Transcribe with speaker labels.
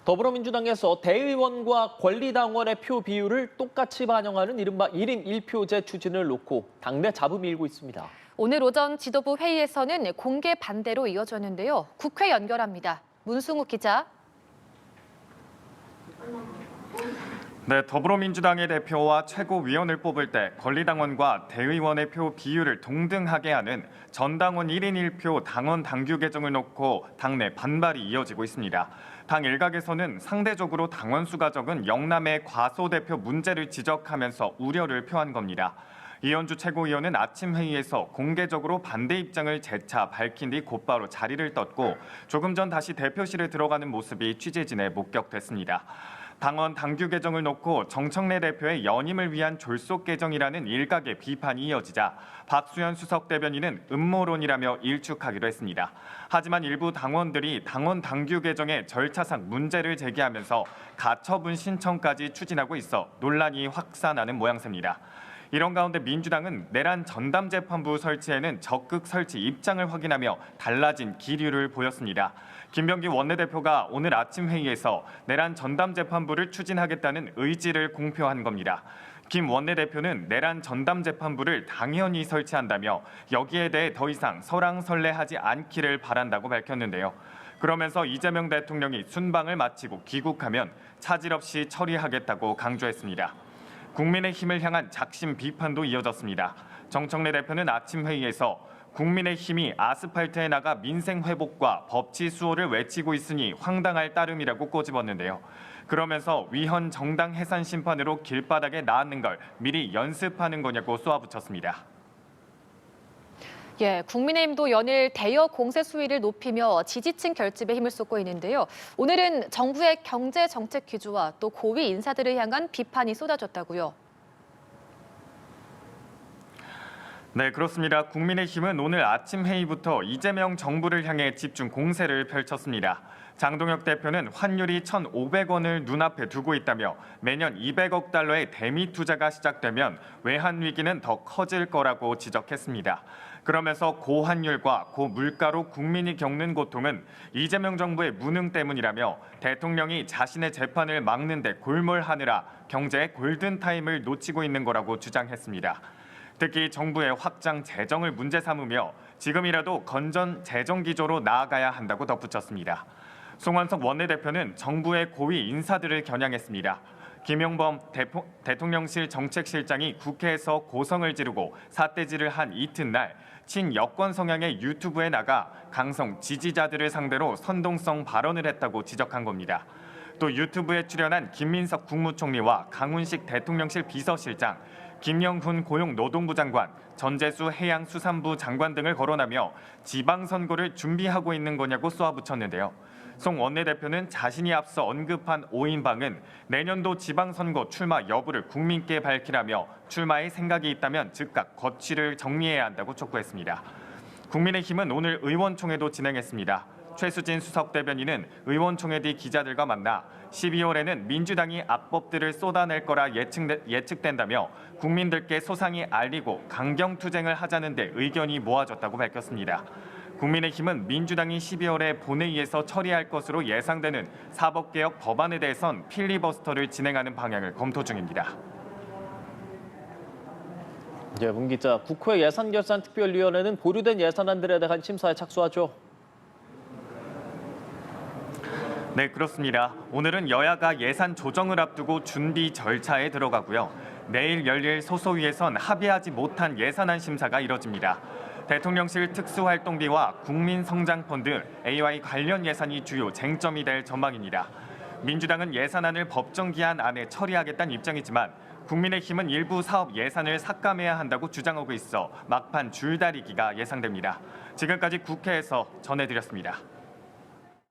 Speaker 1: 더불어민주당에서 대의원과 권리당원의 표 비율을 똑같이 반영하는 이른바 1인 1표제 추진을 놓고 당내 잡음이 일고 있습니다.
Speaker 2: 오늘 오전 지도부 회의에서는 공개 반대로 이어졌는데요. 국회 연결합니다. 문승욱 기자.
Speaker 3: 네, 더불어민주당의 대표와 최고위원을 뽑을 때 권리당원과 대의원의 표 비율을 동등하게 하는 전당원 1인 1표 당원 당규 개정을 놓고 당내 반발이 이어지고 있습니다. 당 일각에서는 상대적으로 당원 수가 적은 영남의 과소대표 문제를 지적하면서 우려를 표한 겁니다. 이현주 최고위원은 아침 회의에서 공개적으로 반대 입장을 재차 밝힌 뒤 곧바로 자리를 떴고 조금 전 다시 대표실에 들어가는 모습이 취재진에 목격됐습니다. 당원 당규 개정을 놓고 정청래 대표의 연임을 위한 졸속 개정이라는 일각의 비판이 이어지자 박수현 수석 대변인은 음모론이라며 일축하기도 했습니다. 하지만 일부 당원들이 당원 당규 개정의 절차상 문제를 제기하면서 가처분 신청까지 추진하고 있어 논란이 확산하는 모양새입니다. 이런 가운데 민주당은 내란 전담재판부 설치에는 적극 설치 입장을 확인하며 달라진 기류를 보였습니다. 김병기 원내대표가 오늘 아침 회의에서 내란 전담재판부를 추진하겠다는 의지를 공표한 겁니다. 김 원내대표는 내란 전담재판부를 당연히 설치한다며 여기에 대해 더 이상 설왕설래하지 않기를 바란다고 밝혔는데요. 그러면서 이재명 대통령이 순방을 마치고 귀국하면 차질 없이 처리하겠다고 강조했습니다. 국민의힘을 향한 작심 비판도 이어졌습니다. 정청래 대표는 아침 회의에서 국민의힘이 아스팔트에 나가 민생 회복과 법치 수호를 외치고 있으니 황당할 따름이라고 꼬집었는데요. 그러면서 위헌 정당 해산 심판으로 길바닥에 나앉는 걸 미리 연습하는 거냐고 쏘아붙였습니다.
Speaker 2: 국민의힘도 연일 대여 공세 수위를 높이며 지지층 결집에 힘을 쏟고 있는데요. 오늘은 정부의 경제 정책 기조와 또 고위 인사들을 향한 비판이 쏟아졌다고요.
Speaker 3: 네, 그렇습니다. 국민의힘은 오늘 아침 회의부터 이재명 정부를 향해 집중 공세를 펼쳤습니다. 장동혁 대표는 환율이 1,500원을 눈앞에 두고 있다며 매년 200억 달러의 대미 투자가 시작되면 외환 위기는 더 커질 거라고 지적했습니다. 그러면서 고환율과 고물가로 국민이 겪는 고통은 이재명 정부의 무능 때문이라며 대통령이 자신의 재판을 막는 데 골몰하느라 경제의 골든타임을 놓치고 있는 거라고 주장했습니다. 특히 정부의 확장 재정을 문제 삼으며 지금이라도 건전 재정 기조로 나아가야 한다고 덧붙였습니다. 송원석 원내대표는 정부의 고위 인사들을 겨냥했습니다. 김용범 대통령실 정책실장이 국회에서 고성을 지르고 삿대질을 한 이튿날 친여권 성향의 유튜브에 나가 강성 지지자들을 상대로 선동성 발언을 했다고 지적한 겁니다. 또 유튜브에 출연한 김민석 국무총리와 강훈식 대통령실 비서실장, 김영훈 고용노동부 장관, 전재수 해양수산부 장관 등을 거론하며 지방선거를 준비하고 있는 거냐고 쏘아붙였는데요. 송 원내대표는 자신이 앞서 언급한 5인방은 내년도 지방선거 출마 여부를 국민께 밝히라며 출마의 생각이 있다면 즉각 거취를 정리해야 한다고 촉구했습니다. 국민의힘은 오늘 의원총회도 진행했습니다. 최수진 수석 대변인은 의원총회 뒤 기자들과 만나 12월에는 민주당이 악법들을 쏟아낼 거라 예측된다며 국민들께 소상히 알리고 강경투쟁을 하자는 데 의견이 모아졌다고 밝혔습니다. 국민의힘은 민주당이 12월에 본회의에서 처리할 것으로 예상되는 사법개혁 법안에 대해선 필리버스터를 진행하는 방향을 검토 중입니다.
Speaker 1: 문 기자, 국회 예산결산특별위원회는 보류된 예산안들에 대한 심사에 착수하죠.
Speaker 3: 네, 그렇습니다. 오늘은 여야가 예산 조정을 앞두고 준비 절차에 들어가고요. 내일 열릴 소소위에선 합의하지 못한 예산안 심사가 이뤄집니다. 대통령실 특수활동비와 국민성장펀드, AY 관련 예산이 주요 쟁점이 될 전망입니다. 민주당은 예산안을 법정기한 안에 처리하겠다는 입장이지만 국민의힘은 일부 사업 예산을 삭감해야 한다고 주장하고 있어 막판 줄다리기가 예상됩니다. 지금까지 국회에서 전해드렸습니다.